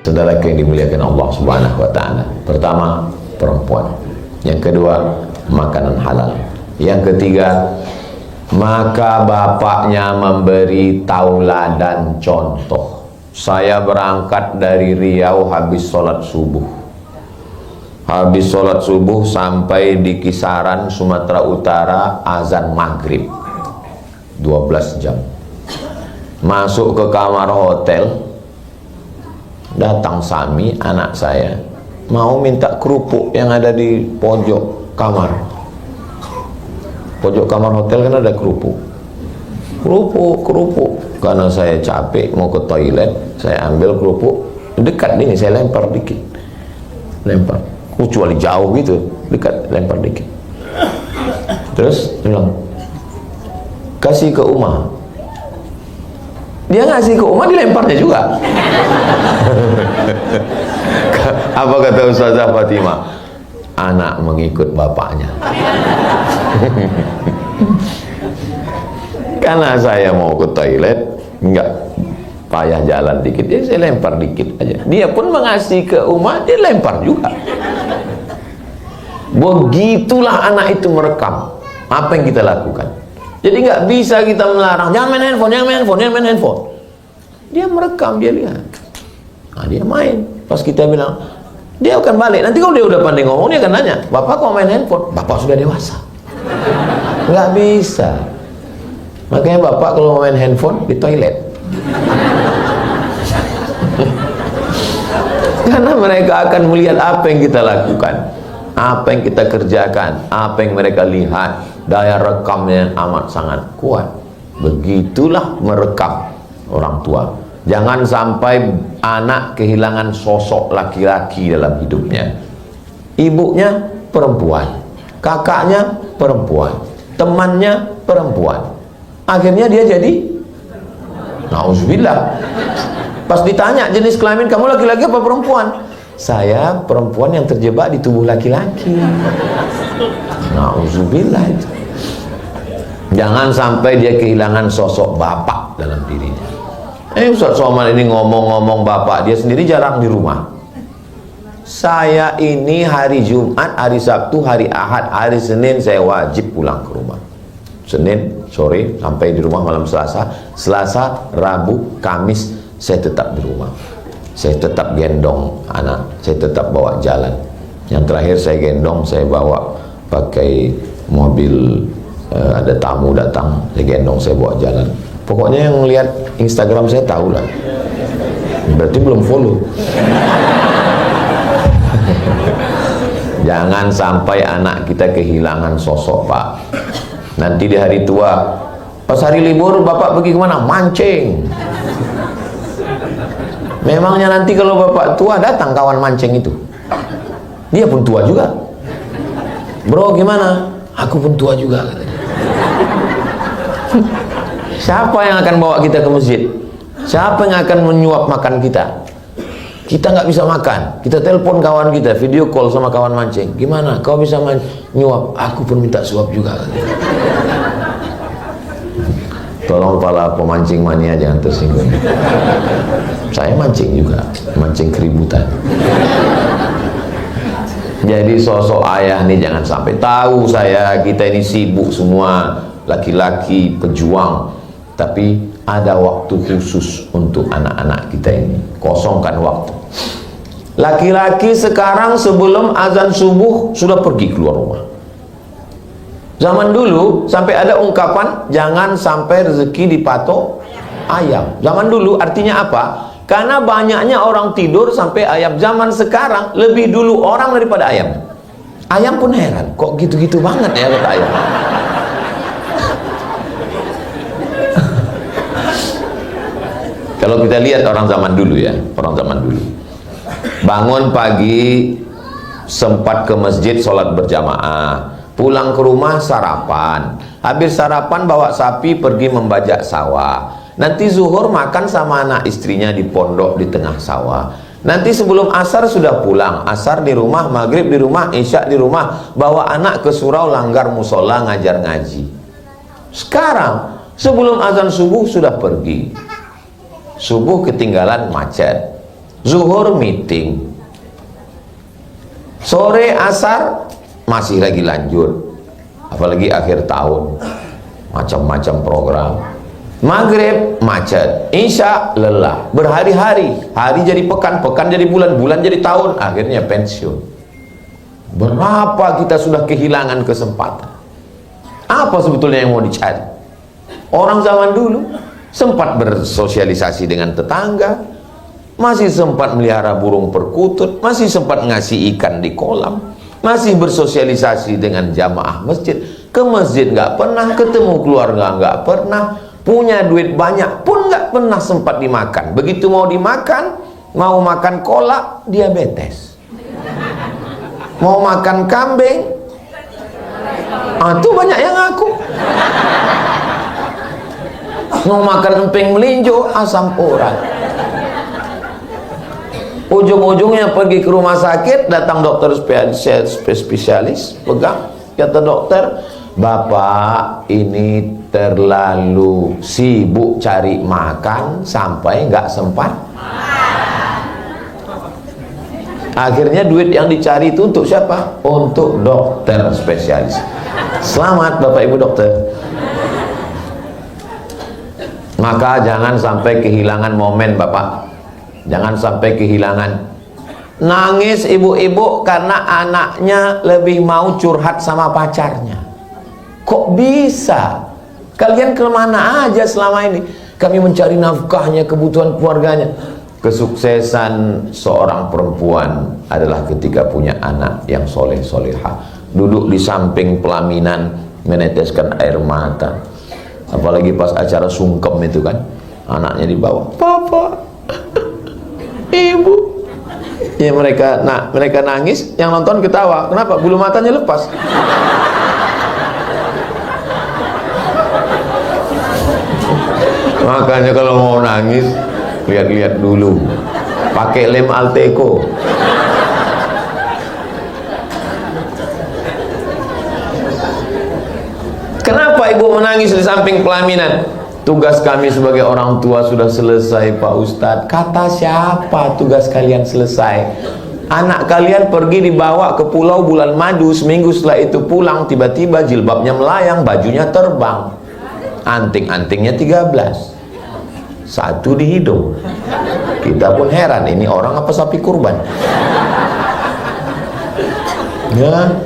Saudara yang dimuliakan Allah Subhanahu wa taala. Pertama, perempuan. Yang kedua, makanan halal. Yang ketiga, maka bapaknya memberi tauladan contoh. Saya berangkat dari Riau habis sholat subuh. Habis sholat subuh sampai di kisaran Sumatera Utara azan maghrib 12 jam. Masuk ke kamar hotel, datang Sami, anak saya, mau minta kerupuk yang ada di pojok kamar. Pojok kamar hotel kan ada kerupuk. Kerupuk. Karena saya capek mau ke toilet, saya ambil kerupuk, dekat ini saya lempar dikit. Lempar. Kecuali jauh gitu, dekat, lempar dikit. Terus bilang, kasih ke Uma. Dia ngasih ke Uma, dilemparnya juga. Apa kata Ustazah Fatimah? Anak mengikut bapaknya. Karena saya mau ke toilet, enggak payah jalan dikit, jadi saya lempar dikit aja. Dia pun mengasih ke Uma, dia lempar juga. Begitulah anak itu merekam apa yang kita lakukan. Jadi nggak bisa kita melarang, jangan main handphone, jangan main handphone. Dia merekam, dia lihat. Nah, dia main. Pas kita bilang, dia akan balik. Nanti kalau dia udah pandai ngomong, dia akan nanya, Bapak kok main handphone? Bapak sudah dewasa. Nggak bisa. Makanya Bapak kalau mau main handphone di toilet. Karena mereka akan melihat apa yang kita lakukan, apa yang kita kerjakan, apa yang mereka lihat. Daya rekamnya amat sangat kuat. Begitulah merekam orang tua. Jangan sampai anak kehilangan sosok laki-laki dalam hidupnya. Ibunya perempuan, kakaknya perempuan, temannya perempuan. Akhirnya dia jadi nauzubillah. Pas ditanya jenis kelamin kamu laki-laki apa perempuan? Saya perempuan yang terjebak di tubuh laki-laki. Nauzubillah itu. Jangan sampai dia kehilangan sosok bapak dalam dirinya. Ustaz Somad ini ngomong-ngomong bapak, dia sendiri jarang di rumah. Saya ini hari Jumat, hari Sabtu, hari Ahad, hari Senin saya wajib pulang ke rumah. Senin sore sampai di rumah malam Selasa. Selasa, Rabu, Kamis saya tetap di rumah. Saya tetap gendong anak, saya tetap bawa jalan. Yang terakhir saya gendong, saya bawa pakai mobil, ada tamu datang, saya gendong, saya bawa jalan. Pokoknya yang lihat Instagram saya tahu lah. Berarti belum follow. Jangan sampai anak kita kehilangan sosok, Pak. Nanti di hari tua, pas hari libur bapak pergi kemana? Mancing. Memangnya nanti kalau bapak tua datang kawan mancing itu, dia pun tua juga. Bro gimana? Aku pun tua juga katanya. Siapa yang akan bawa kita ke masjid? Siapa yang akan menyuap makan kita? Kita nggak bisa makan, kita telepon kawan kita, video call sama kawan mancing. Gimana? Kau bisa nyuap? Aku pun minta suap juga katanya. Tolong para pemancing mania jangan tersinggung. Saya mancing juga, mancing keributan. Jadi sosok ayah nih jangan sampai tahu saya, kita ini sibuk semua, laki-laki pejuang, tapi ada waktu khusus untuk anak-anak kita ini. Kosongkan waktu. Laki-laki sekarang sebelum azan subuh sudah pergi keluar rumah. Zaman dulu sampai ada ungkapan jangan sampai rezeki dipatok ayam. Zaman dulu artinya apa? Karena banyaknya orang tidur sampai ayam. Zaman sekarang lebih dulu orang daripada ayam. Ayam pun heran, kok gitu-gitu banget ya kata ayam. Kalau kita lihat orang zaman dulu ya, orang zaman dulu bangun pagi sempat ke masjid sholat berjamaah, pulang ke rumah sarapan, habis sarapan bawa sapi pergi membajak sawah, nanti zuhur makan sama anak istrinya di pondok di tengah sawah, nanti sebelum asar sudah pulang, asar di rumah, maghrib di rumah, isya di rumah, bawa anak ke surau langgar musola ngajar ngaji. Sekarang sebelum azan subuh sudah pergi, subuh ketinggalan macet, zuhur meeting, sore asar masih lagi lanjut, apalagi akhir tahun macam-macam program, maghrib macet, isya lelah, berhari-hari, hari jadi pekan, pekan jadi bulan, bulan jadi tahun, akhirnya pensiun. Berapa kita sudah kehilangan kesempatan. Apa sebetulnya yang mau dicari? Orang zaman dulu sempat bersosialisasi dengan tetangga, masih sempat melihara burung perkutut, masih sempat ngasih ikan di kolam, masih bersosialisasi dengan jamaah masjid. Ke masjid nggak pernah, ketemu keluarga nggak pernah, punya duit banyak pun nggak pernah sempat dimakan. Begitu mau dimakan, mau makan kolak, diabetes. Mau makan kambing, tuh banyak yang ngaku. Mau makan emping melinjo, asam urat. Ujung-ujungnya pergi ke rumah sakit, datang dokter spesialis, pegang, kata dokter, Bapak ini terlalu sibuk cari makan sampai nggak sempat. Akhirnya duit yang dicari itu untuk siapa? Untuk dokter spesialis. Selamat Bapak Ibu dokter. Maka jangan sampai kehilangan momen Bapak. Jangan sampai kehilangan. Nangis ibu-ibu karena anaknya lebih mau curhat sama pacarnya. Kok bisa? Kalian kemana aja selama ini? Kami mencari nafkahnya, kebutuhan keluarganya. Kesuksesan seorang perempuan adalah ketika punya anak yang soleh-solehah, duduk di samping pelaminan meneteskan air mata. Apalagi pas acara sungkem itu kan, anaknya dibawa, Papa, Ibu. Ya mereka nangis, yang nonton ketawa. Kenapa? Bulu matanya lepas. Makanya kalau mau nangis, lihat-lihat dulu, pakai lem Alteco. Kenapa ibu menangis di samping pelaminan? Tugas kami sebagai orang tua sudah selesai Pak Ustadz. Kata siapa tugas kalian selesai? Anak kalian pergi dibawa ke pulau bulan madu, seminggu setelah itu pulang, tiba-tiba jilbabnya melayang, bajunya terbang, anting-antingnya 13, satu di hidung. Kita pun heran, ini orang apa sapi kurban? Ya.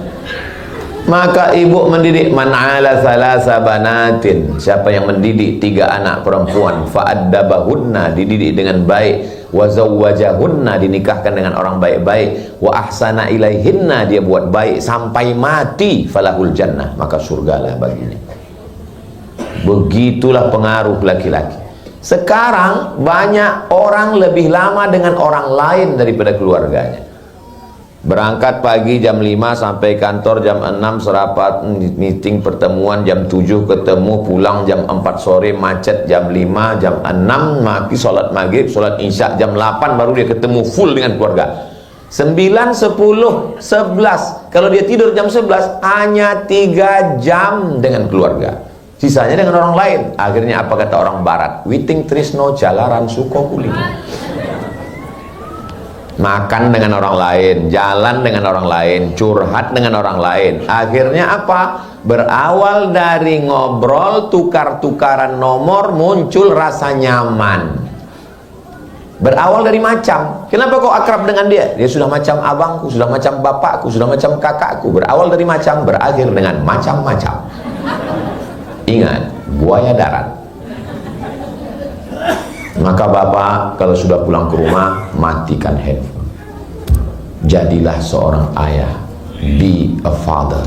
Maka ibu mendidik, man ala thalatha banatin, siapa yang mendidik 3 anak perempuan, fa'addabahunna, dididik dengan baik, wa zawwajahunna, dinikahkan dengan orang baik-baik, wa ahsana ilaihinna, dia buat baik sampai mati, falahul jannah, maka surgalah baginya. Begitulah pengaruh laki-laki. Sekarang banyak orang lebih lama dengan orang lain daripada keluarganya. Berangkat pagi jam 5 sampai kantor jam 6, serapat, meeting, pertemuan jam 7, ketemu, pulang jam 4 sore, macet jam 5, jam 6 mati, sholat maghrib, sholat isya jam 8 baru dia ketemu full dengan keluarga. 9, 10, 11, kalau dia tidur jam 11 hanya 3 jam dengan keluarga, sisanya dengan orang lain. Akhirnya apa kata orang barat? Witing trisno jalaran suko kulino. Makan dengan orang lain, jalan dengan orang lain, curhat dengan orang lain. Akhirnya apa? Berawal dari ngobrol, tukar-tukaran nomor, muncul rasa nyaman. Berawal dari macam. Kenapa kau akrab dengan dia? Dia sudah macam abangku, sudah macam bapakku, sudah macam kakakku. Berawal dari macam, berakhir dengan macam-macam. Ingat, buaya darat. Maka bapak kalau sudah pulang ke rumah, matikan handphone. Jadilah seorang ayah. Be a father.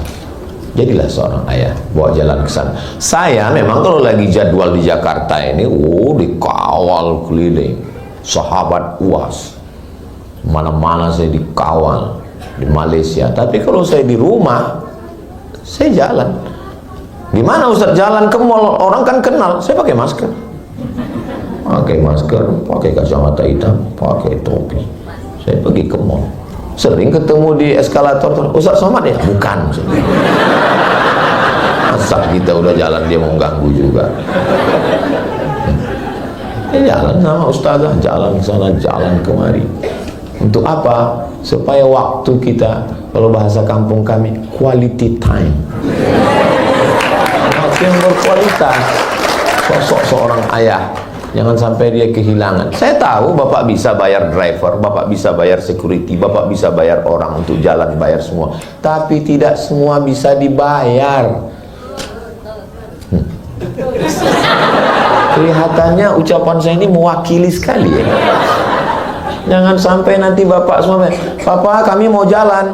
Jadilah seorang ayah. Bawa jalan ke sana. Saya memang kalau lagi jadwal di Jakarta ini, dikawal keliling. Sahabat UAS. Mana-mana saya dikawal. Di Malaysia. Tapi kalau saya di rumah, saya jalan. Gimana Ustaz jalan ke mall? Orang kan kenal. Saya pakai masker. Pakai masker, pakai kacamata hitam, pakai topi. Saya pergi ke mall. Sering ketemu di eskalator. Ustaz Somad ya? Bukan. Masa kita udah jalan dia mau ganggu juga. Jalan sama ustazah, jalan sana, jalan kemari. Untuk apa? Supaya waktu kita, kalau bahasa kampung kami, quality time. Waktu yang berkualitas. Sosok seorang ayah, jangan sampai dia kehilangan. Saya tahu Bapak bisa bayar driver, Bapak bisa bayar security, Bapak bisa bayar orang untuk jalan, bayar semua. Tapi tidak semua bisa dibayar. Kelihatannya ucapan saya ini mewakili sekali ya. Jangan sampai nanti Bapak semua, Papa kami mau jalan,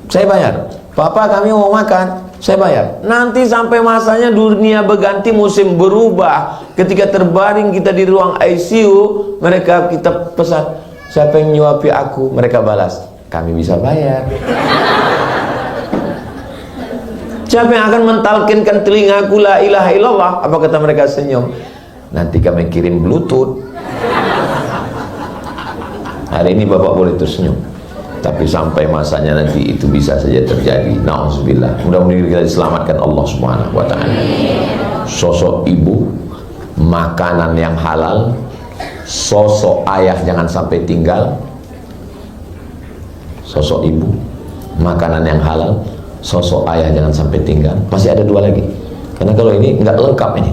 saya bayar. Papa kami mau makan, saya bayar. Nanti sampai masanya dunia berganti, musim berubah. Ketika terbaring kita di ruang ICU, mereka kita pesan, siapa yang nyuapi aku? Mereka balas, kami bisa bayar. Siapa yang akan mentalkinkan telingaku la ilaha illallah? Apa kata mereka? Senyum. Nanti kami kirim bluetooth. Hari ini Bapak boleh tersenyum, tapi sampai masanya nanti itu bisa saja terjadi. Nauzubillah. Mudah-mudahan kita diselamatkan Allah Subhanahu wa taala. Sosok ibu, makanan yang halal. Sosok ayah jangan sampai tinggal. Sosok ibu, makanan yang halal. Sosok ayah jangan sampai tinggal. Masih ada 2 lagi. Karena kalau ini nggak lengkap ini.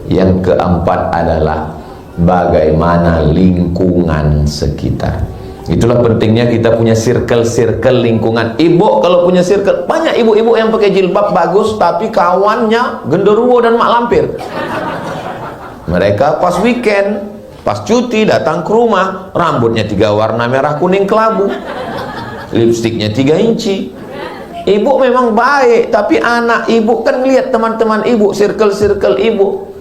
Yang keempat adalah bagaimana lingkungan sekitar. Itulah pentingnya kita punya circle-circle lingkungan. Ibu kalau punya circle, banyak ibu-ibu yang pakai jilbab bagus tapi kawannya genderuwo dan mak lampir. Mereka pas weekend, pas cuti datang ke rumah, rambutnya 3 warna merah kuning kelabu, lipstiknya 3 inci. Ibu memang baik, tapi anak ibu kan lihat teman-teman ibu, circle-circle ibu,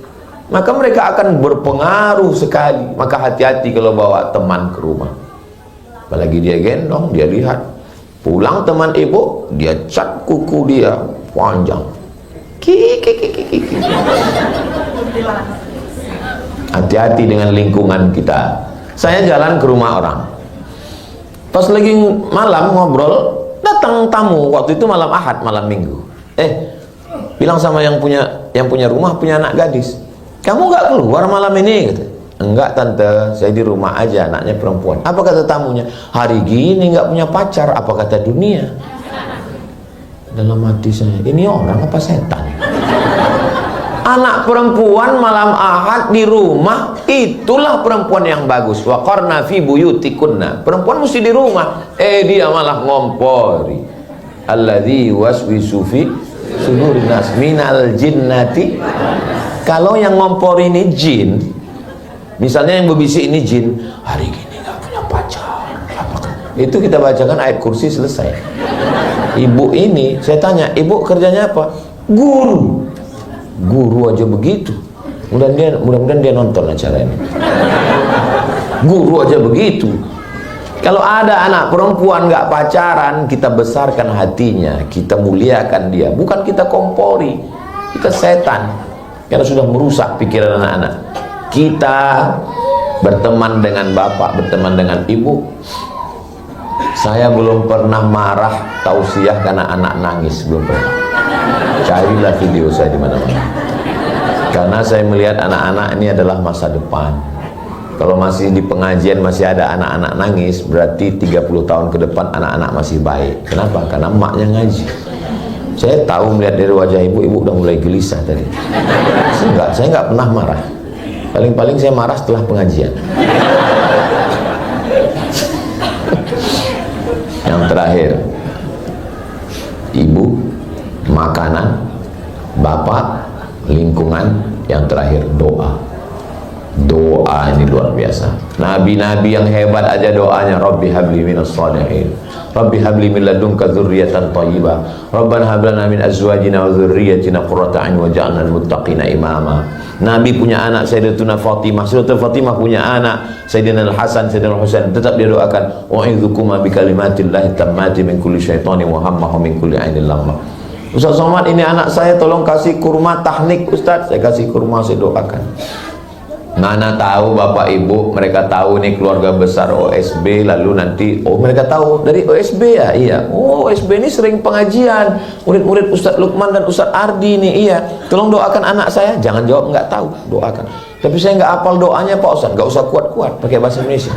maka mereka akan berpengaruh sekali. Maka hati-hati kalau bawa teman ke rumah. Apalagi dia gendong, dia lihat. Pulang teman ibu, dia cat kuku dia panjang. Kiki. Hati-hati dengan lingkungan kita. Saya jalan ke rumah orang. Pas lagi malam ngobrol, datang tamu. Waktu itu malam Ahad, malam Minggu. Bilang sama yang punya rumah, punya anak gadis. Kamu nggak keluar malam ini? Gitu. Enggak tante, saya di rumah aja, anaknya perempuan. Apa kata tamunya? Hari gini nggak punya pacar, apa kata dunia? Dalam hati saya, ini orang apa setan? Anak perempuan malam Ahad di rumah, itulah perempuan yang bagus. Wa qarna fi buyutikunna. Perempuan mesti di rumah. Dia malah ngompori. Alladzi waswisu fi sudurin nas minal jinnati. Kalau yang ngompori ini jin, misalnya yang berbisik ini jin, hari gini nggak punya pacar. Itu kita bacakan ayat kursi, selesai. Ibu ini, saya tanya, ibu kerjanya apa? Guru. Guru aja begitu. Mudah-mudahan dia nonton acara ini. Guru aja begitu. Kalau ada anak perempuan nggak pacaran, kita besarkan hatinya, kita muliakan dia. Bukan kita kompori, kita setan. Karena sudah merusak pikiran anak-anak. Kita berteman dengan bapak, berteman dengan ibu. Saya belum pernah marah tausiah karena anak nangis, belum pernah. Carilah video saya di mana-mana. Karena saya melihat anak-anak ini adalah masa depan. Kalau masih di pengajian masih ada anak-anak nangis, berarti 30 tahun ke depan anak-anak masih baik. Kenapa? Karena emaknya ngaji. Saya tahu melihat dari wajah ibu udah mulai gelisah tadi. Saya nggak pernah marah. Paling-paling saya marah setelah pengajian. Yang terakhir, ibu, makanan, bapak, lingkungan. Yang terakhir, doa. Doa ini luar biasa. Nabi-nabi yang hebat aja doanya, Rabbi habli minas shalihin, Rabbi habli min ladunka dzurriyyatan thayyibah, Rabbana hab lana min azwajina wa dzurriyyatina qurrata a'yun waj'alna lil muttaqina imama. Nabi punya anak Sayyidatuna Fatimah, Sayyidatuna Fatimah punya anak Sayyidina Al-Hasan, Sayyidina Al-Husain, tetap dia doakan, wa'idzukum bi kalimatillahi tammati min kulli syaitanin wa hammahu min kulli 'ainin lamma. Ustaz Somad, ini anak saya tolong kasih kurma tahnik Ustaz. Saya kasih kurma, saya doakan. Mana tahu bapak ibu, mereka tahu nih keluarga besar OSB, lalu nanti, oh mereka tahu dari OSB ya, iya. Oh OSB ini sering pengajian, murid-murid Ustadz Lukman dan Ustadz Ardi nih, iya. Tolong doakan anak saya. Jangan jawab nggak tahu, doakan. Tapi saya nggak hafal doanya Pak Ustadz, nggak usah kuat-kuat, pakai bahasa Indonesia.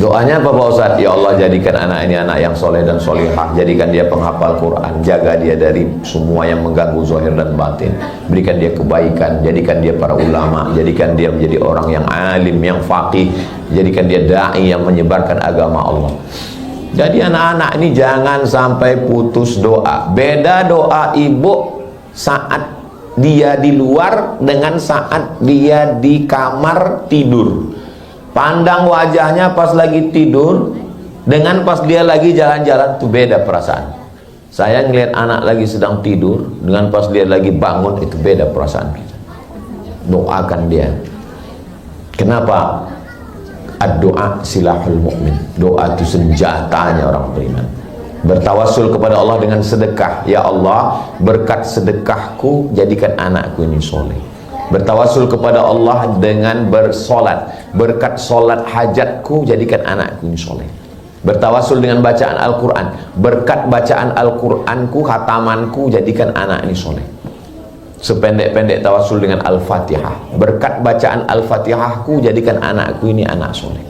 Doanya apa Pak Ustadz? Ya Allah, jadikan anak ini anak yang soleh dan solihah, jadikan dia penghafal Quran, jaga dia dari semua yang mengganggu zahir dan batin, berikan dia kebaikan, jadikan dia para ulama, jadikan dia menjadi orang yang alim, yang faqih, jadikan dia da'i yang menyebarkan agama Allah. Jadi anak-anak ini jangan sampai putus doa. Beda doa ibu saat dia di luar dengan saat dia di kamar tidur. Pandang wajahnya pas lagi tidur dengan pas dia lagi jalan-jalan, itu beda perasaan. Saya ngelihat anak lagi sedang tidur dengan pas dia lagi bangun, itu beda perasaan kita. Doakan dia. Kenapa? Ad-doa silahul mu'min. Doa itu senjatanya orang beriman. Bertawassul kepada Allah dengan sedekah. Ya Allah, berkat sedekahku jadikan anakku ini soleh. Bertawassul kepada Allah dengan bersolat. Berkat solat hajatku jadikan anakku ini soleh. Bertawassul dengan bacaan Al-Quran. Berkat bacaan Al-Quranku, khatamanku, jadikan anak ini soleh. Sependek-pendek tawassul dengan Al-Fatihah. Berkat bacaan Al-Fatihahku, jadikan anakku ini anak soleh.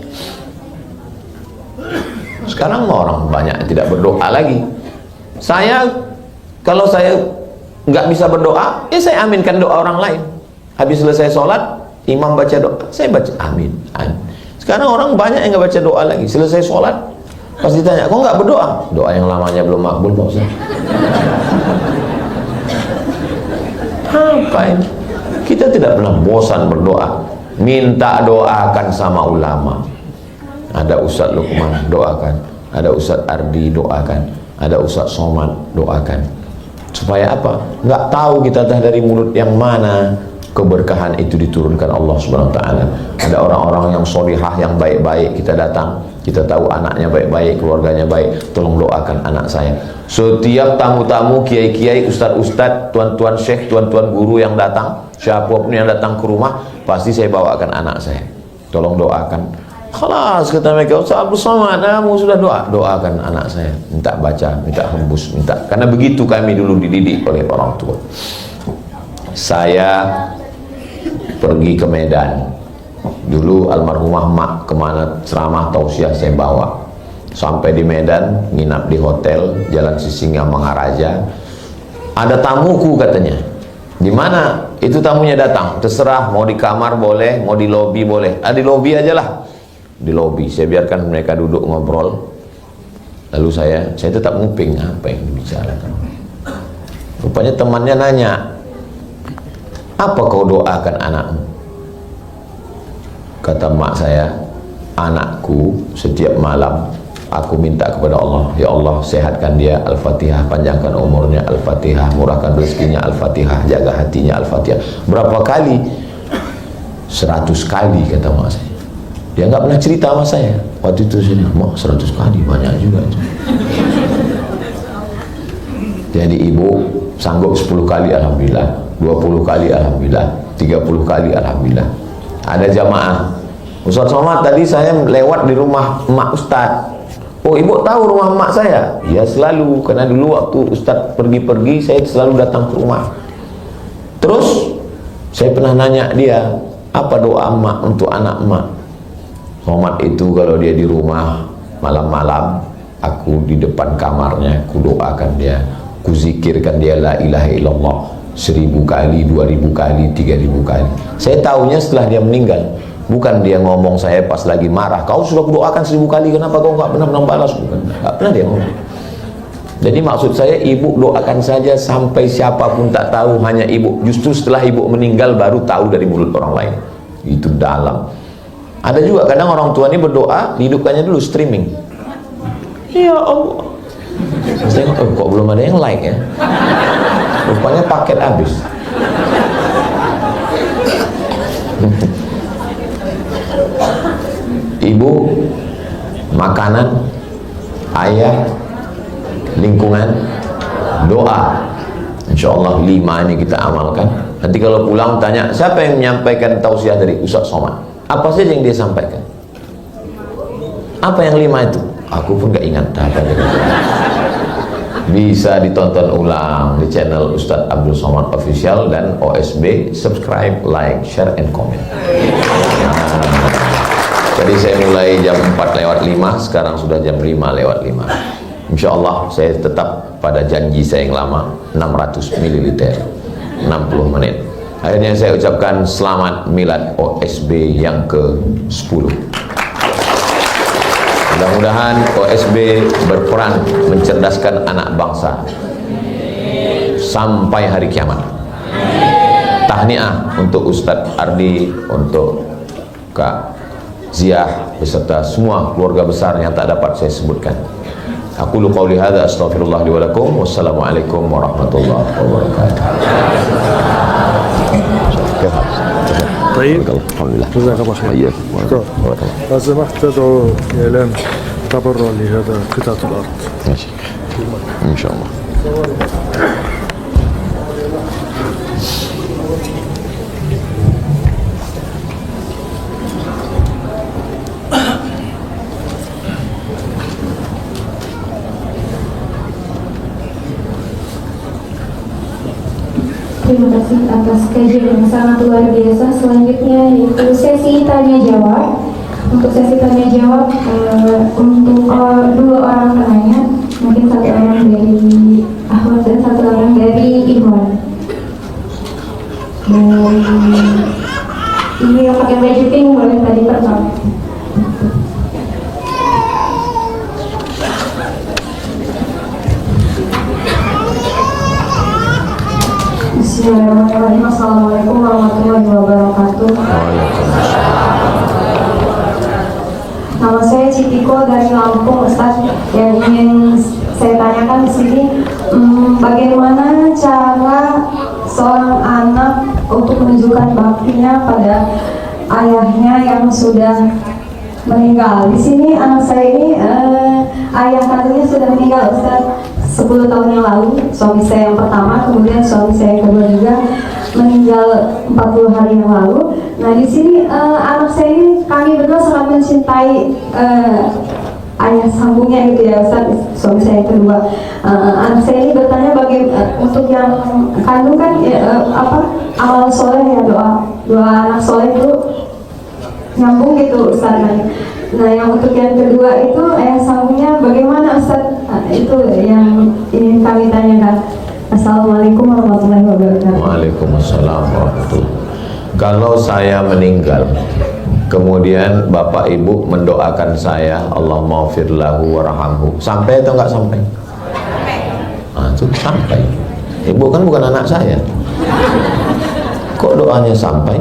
Sekarang orang banyak yang tidak berdoa lagi. Kalau saya nggak bisa berdoa, ya saya aminkan doa orang lain. Habis selesai sholat, imam baca doa, saya baca amin, amin. Sekarang orang banyak yang nggak baca doa lagi. Selesai sholat, pas ditanya, kok nggak berdoa? Doa yang lamanya belum makbul, Pak Ustaz. Apa ini? Kita tidak pernah bosan berdoa. Minta doakan sama ulama. Ada Ustadz Lukman, doakan. Ada Ustadz Ardi, doakan. Ada Ustadz Somad, doakan. Supaya apa? Nggak tahu kita dari mulut yang mana keberkahan itu diturunkan Allah Subhanahu wa taala. Ada orang-orang yang solihah, yang baik-baik, kita datang, kita tahu anaknya baik-baik, keluarganya baik, tolong doakan anak saya. Setiap tamu-tamu, kiai-kiai, ustad-ustad, tuan-tuan syekh, tuan-tuan guru yang datang, siapapun yang datang ke rumah, pasti saya bawakan anak saya. Tolong doakan. Khalas, kata mereka, Ustaz Abdul Somad, kamu sudah doakan anak saya. Minta baca, minta hembus, minta. Karena begitu kami dulu dididik oleh orang tua. Saya pergi ke Medan dulu, almarhumah mak kemana ceramah tausiah saya bawa. Sampai di Medan, nginap di hotel Jalan Sisingamangaraja. Ada tamuku katanya. Di mana itu tamunya datang? Terserah, mau di kamar boleh, mau di lobi boleh. Di lobi aja lah. Di lobi, saya biarkan mereka duduk ngobrol. Lalu saya tetap nguping apa yang dibicarakan. Rupanya temannya nanya, apa kau doakan anakmu? Kata mak saya, anakku setiap malam aku minta kepada Allah, ya Allah sehatkan dia, Al-Fatihah, panjangkan umurnya, Al-Fatihah, murahkan rezekinya, Al-Fatihah, jaga hatinya, Al-Fatihah. Berapa kali? 100 kali kata mak saya. Dia nggak pernah cerita sama saya. Waktu itu saya bilang, mak 100 kali banyak juga itu. Jadi ibu sanggup 10 kali alhamdulillah, 20 kali alhamdulillah, 30 kali alhamdulillah. Ada jamaah, Ustaz Somad tadi saya lewat di rumah emak Ustaz. Oh ibu tahu rumah emak saya? Ya selalu, karena dulu waktu Ustaz pergi-pergi saya selalu datang ke rumah. Terus saya pernah nanya dia, apa doa emak untuk anak emak? Somad itu kalau dia di rumah malam-malam, aku di depan kamarnya, aku doakan dia, ku zikirkan dia la ilaha illallah 1000 kali, 2000 kali, 3000 kali. Saya tahunya setelah dia meninggal. Bukan dia ngomong saya pas lagi marah, kau sudah kudoakan 1000 kali, kenapa kau nggak pernah balas? Bukan, nggak pernah dia ngomong. Jadi maksud saya, ibu doakan saja sampai siapapun tak tahu, hanya ibu. Justru setelah ibu meninggal baru tahu dari mulut orang lain. Itu dalam. Ada juga kadang orang tua ini berdoa, dihidupkannya dulu streaming. Ya Allah. Saya kok belum ada yang like ya? Rupanya paket habis. Ibu, makanan, ayah, lingkungan, doa. Insya Allah 5 5 ini kita amalkan. Nanti kalau pulang tanya, siapa yang menyampaikan tausiah dari Ustaz Somad? Apa saja yang dia sampaikan? Apa yang 5 itu? Aku pun gak ingat apa dia. Bisa ditonton ulang di channel Ustadz Abdul Somad Official dan OSB. Subscribe, like, share, and comment. Jadi saya mulai jam 4:05, sekarang sudah jam 5:05. Insya Allah saya tetap pada janji saya yang lama, 600 ml 60 menit. Akhirnya saya ucapkan selamat milad OSB yang ke-10. Mudah-mudahan OSB berperan mencerdaskan anak bangsa sampai hari kiamat. Tahniah untuk Ustadz Ardi, untuk Kak Ziah beserta semua keluarga besar yang tak dapat saya sebutkan. Aku qouli hadza astaghfirullah li wa lakum. Wassalamualaikum warahmatullahi wabarakatuh. طيب الحمد لله. جزاك الله خير. لو سمحت تدعو إعلان تبرع لهذا قطعة الأرض. ماشي إن شاء الله. Terima kasih atas kajian yang sangat luar biasa. Selanjutnya yaitu sesi tanya jawab. Untuk sesi tanya jawab untuk 2 orang penanya, mungkin 1 orang dari Ahmad dan 1 orang dari Iwan. Ini yang pakai baju pink boleh tadi pertama. Bismillahirrahmanirrahim. Assalamualaikum warahmatullahi wabarakatuh. Nama saya Citiko dari Lampung, Ustaz. Yang ingin saya tanyakan di sini, bagaimana cara seorang anak untuk menunjukkan baktinya pada ayahnya yang sudah meninggal? Di sini anak saya ini ayah kandungnya sudah meninggal, Ustaz. 10 tahun yang lalu, suami saya yang pertama, kemudian suami saya yang kedua juga meninggal 40 hari yang lalu. Nah, di sini anak saya ini, kami berdua sangat mencintai ayah sambungnya gitu ya, Ustaz, suami saya yang kedua. Anak saya ini bertanya untuk yang kandung kan amal soleh ya, doa anak soleh itu nyambung gitu, Ustaz. Nah, yang untuk yang kedua itu ayah sambungnya bagaimana, Ustaz? Itu yang ingin kami tanyakan. Assalamualaikum warahmatullahi wabarakatuh. Waalaikumsalam warahmatullahi wabarakatuh. Kalau saya meninggal, kemudian bapak ibu mendoakan saya, Allahumma ighfir lahu warhamhu, sampai atau enggak sampai? Itu sampai. Ibu kan bukan anak saya, kok doanya sampai?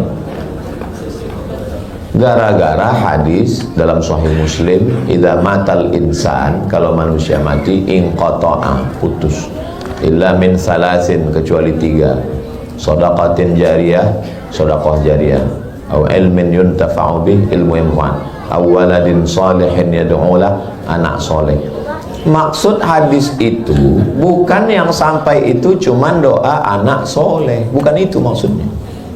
Gara-gara hadis dalam Sahih Muslim, idza matal insan, kalau manusia mati, inqata'a, putus, illa min salasin, kecuali 3, shadaqatin jariyah, sedekah jariyah, atau ilmin yuntafa'u bih, ilmu yang manfaat, aw waladin salihin yad'ulah, anak soleh. Maksud hadis itu bukan yang sampai itu cuman doa anak soleh, bukan itu maksudnya.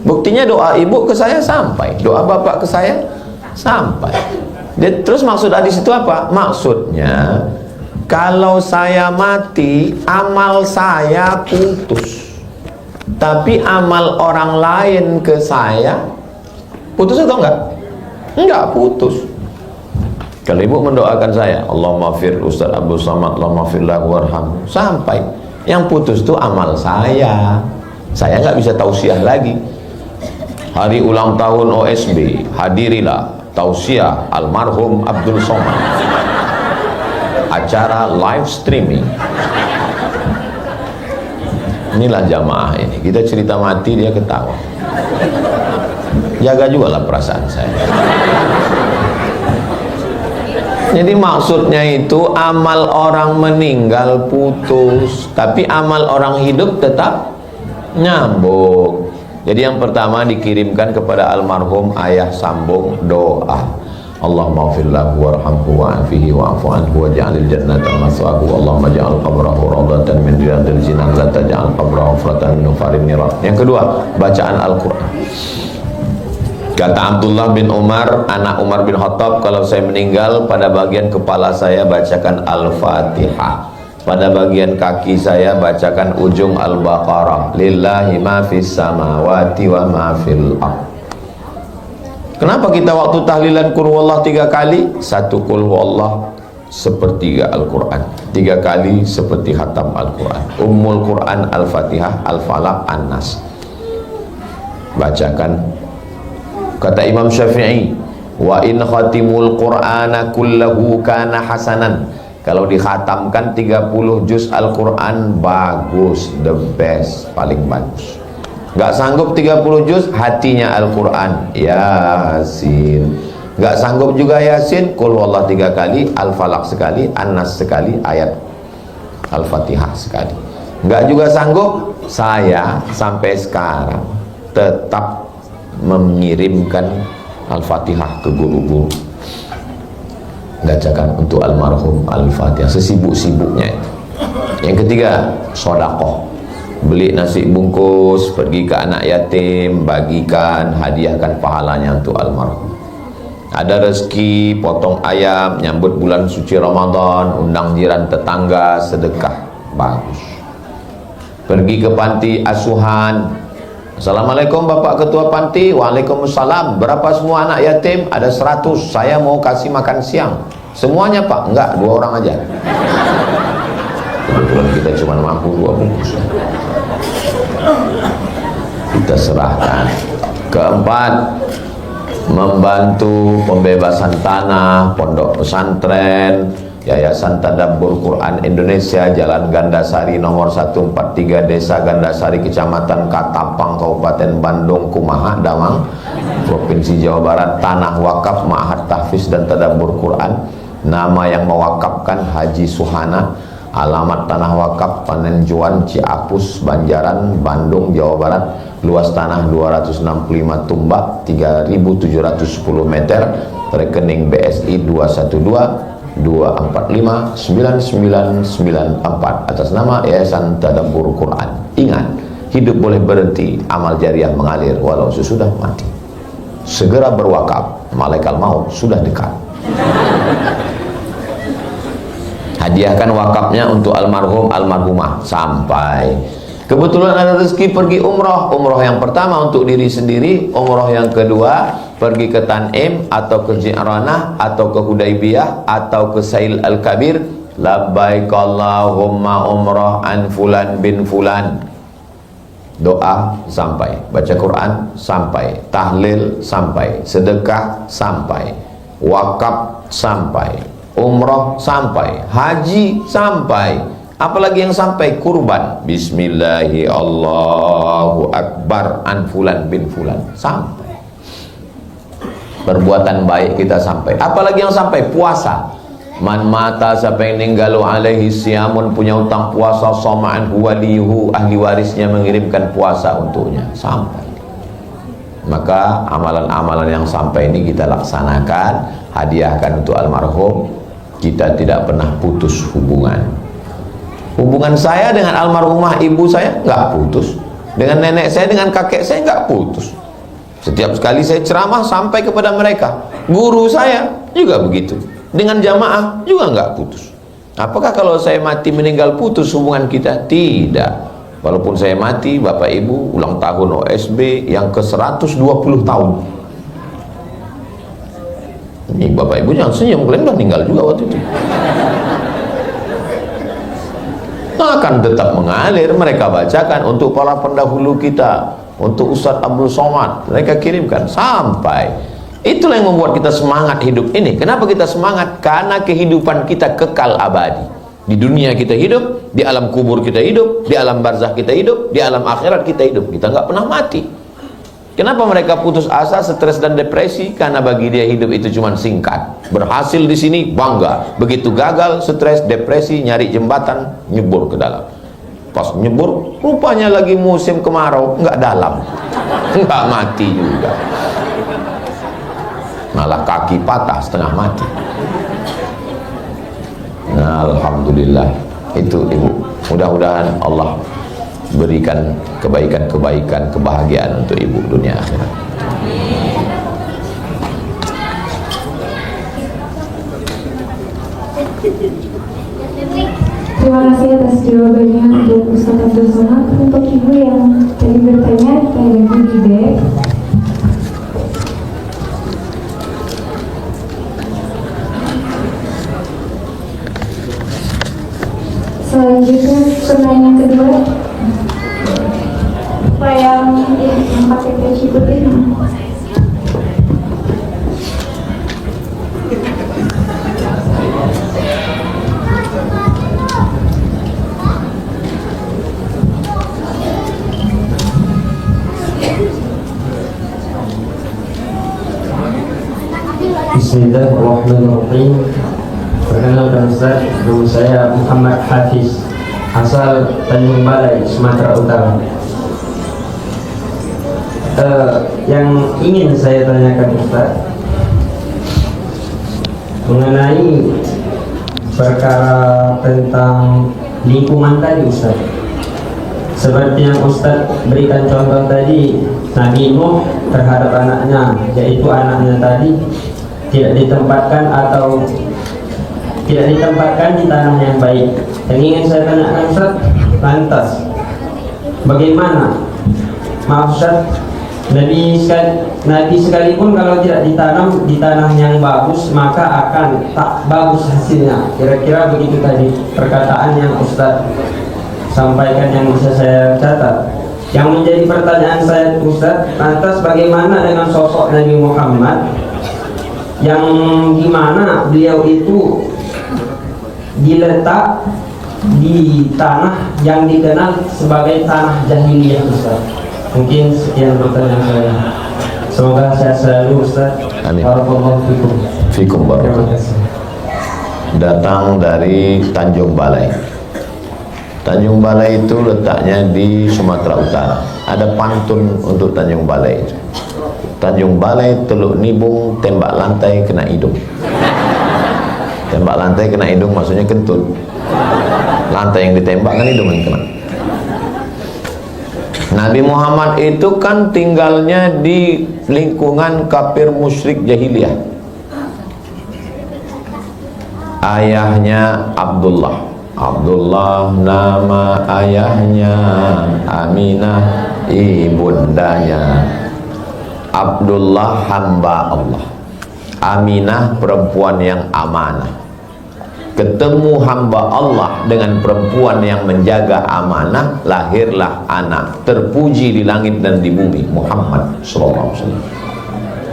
Buktinya doa ibu ke saya sampai, doa bapak ke saya sampai. Terus maksud hadis itu apa? Maksudnya kalau saya mati, amal saya putus, tapi amal orang lain ke saya putus atau enggak? Enggak putus. Kalau ibu mendoakan saya, Allahumma fir Ustaz Abdul Somad, Allahumma fir lahu warhamhu, sampai. Yang putus itu amal saya nggak bisa tausiah lagi. Hari ulang tahun OSB, hadirilah tausiah almarhum Abdul Somad, acara live streaming. Inilah jamaah ini, kita cerita mati dia ketawa. Jaga juga lah perasaan saya. Jadi maksudnya itu amal orang meninggal putus, tapi amal orang hidup tetap nyambung. Jadi yang pertama dikirimkan kepada almarhum ayah sambung doa, Allahumma ighfir lahu warhamhu wa'afihi wa'fu anhu waj'alil jannata maswahu. Allahumma ja'al qabrahu rawdatan min riyadil jinan la taj'al qabrahu hufratan min hufarin niran. Yang kedua, bacaan Al-Qur'an. Kata Abdullah bin Umar, anak Umar bin Khattab, kalau saya meninggal, pada bagian kepala saya bacakan Al-Fatihah, pada bagian kaki saya bacakan ujung Al-Baqarah. Lillahi ma fis samawati wa ma fil ardh. Kenapa kita waktu tahlilan qul huwallah 3 kali? 1 qul huwallah sepertiga Al-Quran, 3 kali seperti khatam Al-Quran. Ummul Quran Al-Fatihah, Al-Falaq, An-Nas. Bacakan. Kata Imam Syafi'i, wa in khatimul Qur'ana kullahu kana hasanan. Kalau dikhatamkan 30 juz Al-Quran, bagus, the best, paling bagus. Gak sanggup 30 juz, hatinya Al-Quran, Yasin. Gak sanggup juga Yasin, Qul huwallah 3 kali, Al-Falaq sekali, An-Nas sekali, ayat Al-Fatihah sekali. Gak juga sanggup, saya sampai sekarang tetap mengirimkan Al-Fatihah ke guru-guru. Bacakan untuk almarhum Al-Fatihah sesibuk-sibuknya itu. Yang ketiga, sedekah. Beli nasi bungkus, pergi ke anak yatim, bagikan, hadiahkan pahalanya untuk almarhum. Ada rezeki, potong ayam, nyambut bulan suci Ramadan, undang jiran tetangga, sedekah, bagus. Pergi ke panti asuhan. Assalamualaikum Bapak Ketua Panti. Waalaikumsalam. Berapa semua anak yatim? Ada 100. Saya mau kasih makan siang. Semuanya Pak? Enggak, 2 orang aja. Kebetulan kita cuma mampu 2 bungkus. Kita serahkan. Keempat, membantu pembebasan tanah, pondok pesantren, Yayasan Tadabbur Quran Indonesia, Jalan Gandasari nomor 143, Desa Gandasari, Kecamatan Katapang, Kabupaten Bandung, Kumaha, Damang, Provinsi Jawa Barat. Tanah wakaf Ma'had Tahfiz dan Tadabbur Quran. Nama yang mewakafkan Haji Suhana. Alamat tanah wakaf Panenjuan, Ciapus, Banjaran, Bandung, Jawa Barat. Luas tanah 265 tumbak, 3.710 meter. Rekening BSI 212-245-9994 atas nama Yayasan Tadabbur Quran. Ingat, hidup boleh berhenti, amal jariah mengalir walau sesudah mati. Segera berwakaf, malaikat maut sudah dekat. Hadiahkan wakafnya untuk almarhum almarhumah sampai kebetulan ada rezeki pergi umroh. Umroh yang pertama untuk diri sendiri, umroh yang kedua pergi ke Tanim atau ke Ji'ranah atau ke Hudaybiyah atau ke Sail Al-Kabir. Labbaik Allahumma umrah an fulan bin fulan. Doa sampai, baca Quran sampai, tahlil sampai, sedekah sampai, wakaf sampai, umrah sampai, haji sampai, apalagi yang sampai kurban, bismillahi Allahu Akbar an fulan bin fulan sampai. Perbuatan baik kita sampai, apalagi yang sampai puasa. Man mata, siapa yang ninggalu alaihi siyamun, punya utang puasa, soma'an huwalihu, ahli warisnya mengirimkan puasa untuknya sampai. Maka amalan-amalan yang sampai ini kita laksanakan, hadiahkan untuk almarhum. Kita tidak pernah putus hubungan. Hubungan saya dengan almarhumah ibu saya nggak putus, dengan nenek saya, dengan kakek saya nggak putus. Setiap sekali saya ceramah sampai kepada mereka. Guru saya juga begitu, dengan jamaah juga nggak putus. Apakah kalau saya mati meninggal putus hubungan kita? Tidak. Walaupun saya mati, Bapak Ibu ulang tahun OSB yang ke 120 tahun. Ini Bapak Ibu jangan senyum, kalian udah meninggal juga waktu itu. Akan tetap mengalir, mereka bacakan untuk para pendahulu kita, untuk Ustadz Abdul Somad, mereka kirimkan sampai. Itulah yang membuat kita semangat hidup ini. Kenapa kita semangat? Karena kehidupan kita kekal abadi. Di dunia kita hidup, di alam kubur kita hidup, di alam barzakh kita hidup, di alam akhirat kita hidup. Kita nggak pernah mati. Kenapa mereka putus asa, stres dan depresi? Karena bagi dia hidup itu cuma singkat. Berhasil di sini bangga, begitu gagal, stres, depresi, nyari jembatan, nyebur ke dalam. Pas nyebur, rupanya lagi musim kemarau, nggak dalam, nggak mati juga. malah kaki patah setengah mati. Nah, alhamdulillah itu ibu. Mudah-mudahan Allah berikan kebaikan-kebaikan, kebahagiaan untuk ibu dunia akhirat. Terima kasih atas jawabannya untuk Ustaz Abdul Somad. Untuk ibu yang tadi bertanya, kayak ibu Gide. Selanjutnya pertanyaan kedua, apa yang pakai peci putih? Bismillahirrahmanirrahim. Perkenalkan Ustaz, nama saya Muhammad Hafiz, asal Tanjung Balai, Sumatera Utara. Yang ingin saya tanyakan Ustaz mengenai perkara tentang lingkungan tadi Ustaz. Seperti yang Ustaz berikan contoh tadi, Nabi Nuh terhadap anaknya, yaitu anaknya tadi tidak ditempatkan di tanah yang baik. Yang ingin saya tanyakan Ustaz, lantas bagaimana, maaf Ustaz, Nabi sekalipun kalau tidak ditanam di tanah yang bagus, maka akan tak bagus hasilnya. Kira-kira begitu tadi perkataan yang Ustaz sampaikan yang bisa saya catat. Yang menjadi pertanyaan saya Ustaz, lantas bagaimana dengan sosok Nabi Muhammad yang dimana beliau itu diletak di tanah yang dikenal sebagai tanah jahiliyah Ustaz. Mungkin sekian pertanyaan saya. Semoga sehat selalu Ustaz. Amin. Barakallahu fikum. Fikum Terima barakallahu. kasih. Datang dari Tanjung Balai. Tanjung Balai itu letaknya di Sumatera Utara. Ada pantun untuk Tanjung Balai itu. Tanjung Balai teluk nibung, tembak lantai kena hidung. Tembak lantai kena hidung maksudnya kentut. Lantai yang ditembak kan hidung yang kena. Nabi Muhammad itu kan tinggalnya di lingkungan kafir musyrik jahiliyah. Ayahnya Abdullah nama ayahnya, Aminah ibundanya. Abdullah hamba Allah, Aminah perempuan yang amanah. Ketemu hamba Allah dengan perempuan yang menjaga amanah, lahirlah anak terpuji di langit dan di bumi, Muhammad SAW.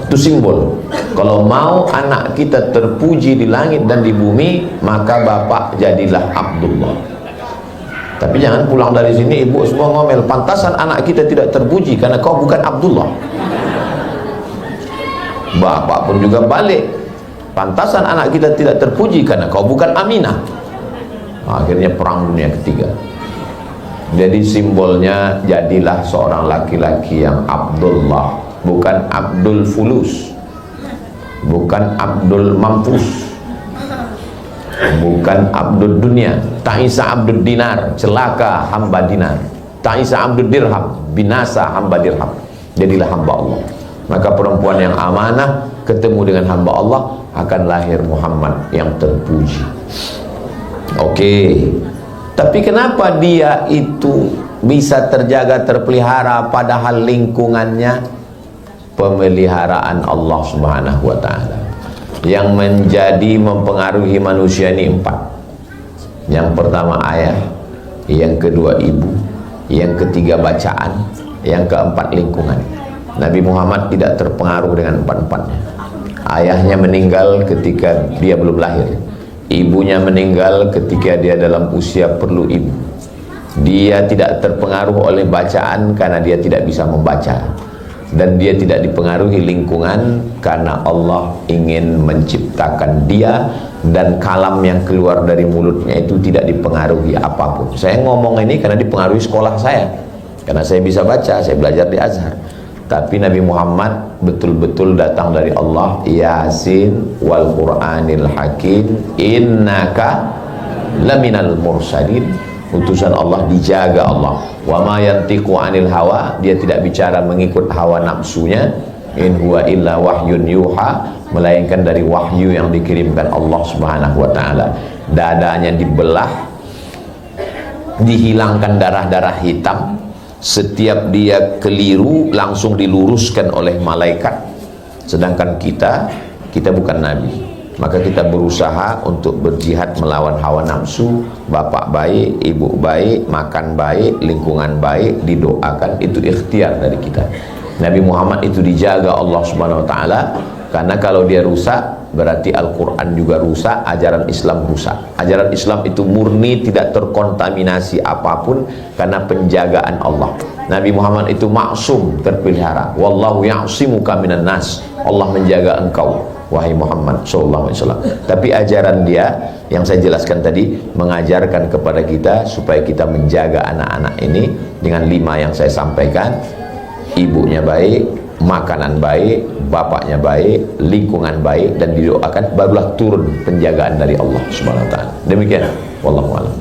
Itu simbol. Kalau mau anak kita terpuji di langit dan di bumi, maka bapak jadilah Abdullah. Tapi jangan pulang dari sini ibu semua ngomel, pantasan anak kita tidak terpuji karena kau bukan Abdullah. Bapak pun juga balik, pantasan anak kita tidak terpuji karena kau bukan Aminah. Akhirnya perang dunia ketiga. Jadi simbolnya jadilah seorang laki-laki yang Abdullah, bukan Abdul Fulus, bukan Abdul Mampus, bukan Abdul Dunia. Ta'isa Abdul Dinar, celaka hamba dinar. Ta'isa Abdul Dirham, binasa hamba dirham. Jadilah hamba Allah. Maka perempuan yang amanah ketemu dengan hamba Allah, akan lahir Muhammad yang terpuji. Oke. Tapi kenapa dia itu bisa terjaga, terpelihara, padahal lingkungannya pemeliharaan Allah Subhanahu wa ta'ala. Yang menjadi mempengaruhi manusia ini 4. Yang pertama ayah, yang kedua ibu, yang ketiga bacaan, yang keempat lingkungan. Nabi Muhammad tidak terpengaruh dengan 4-4-nya. Ayahnya meninggal ketika dia belum lahir. Ibunya meninggal ketika dia dalam usia perlu ibu. Dia tidak terpengaruh oleh bacaan karena dia tidak bisa membaca. Dan dia tidak dipengaruhi lingkungan karena Allah ingin menciptakan dia, dan kalam yang keluar dari mulutnya itu tidak dipengaruhi apapun. Saya ngomong ini karena dipengaruhi sekolah saya, karena saya bisa baca, saya belajar di Azhar. Tapi Nabi Muhammad betul-betul datang dari Allah. Yasin wal Qur'anil Hakim innaka laminal mursalin. Utusan Allah, dijaga Allah. Wa ma yantiqu anil hawa, dia tidak bicara mengikut hawa nafsunya. In huwa illa wahyun yuha, melainkan dari wahyu yang dikirimkan Allah Subhanahu wa taala. Dadanya dibelah, dihilangkan darah-darah hitam. Setiap dia keliru langsung diluruskan oleh malaikat. Sedangkan kita bukan nabi, maka kita berusaha untuk berjihad melawan hawa nafsu. Bapak baik, ibu baik, makan baik, lingkungan baik, didoakan, itu ikhtiar dari kita. Nabi Muhammad itu dijaga Allah Subhanahu wa taala, karena kalau dia rusak berarti Al-Quran juga rusak, ajaran Islam rusak. Ajaran Islam itu murni, tidak terkontaminasi apapun karena penjagaan Allah. Nabi Muhammad itu maksum, terpelihara. Wallahu ya'simuka minan nas, Allah menjaga engkau wahai Muhammad sallallahu alaihi wasallam. Tapi ajaran dia yang saya jelaskan tadi mengajarkan kepada kita supaya kita menjaga anak-anak ini dengan 5 yang saya sampaikan. Ibunya baik, makanan baik, bapaknya baik, lingkungan baik, dan didoakan, barulah turun penjagaan dari Allah Subhanahu wa taala. Demikian, wallahu a'lam.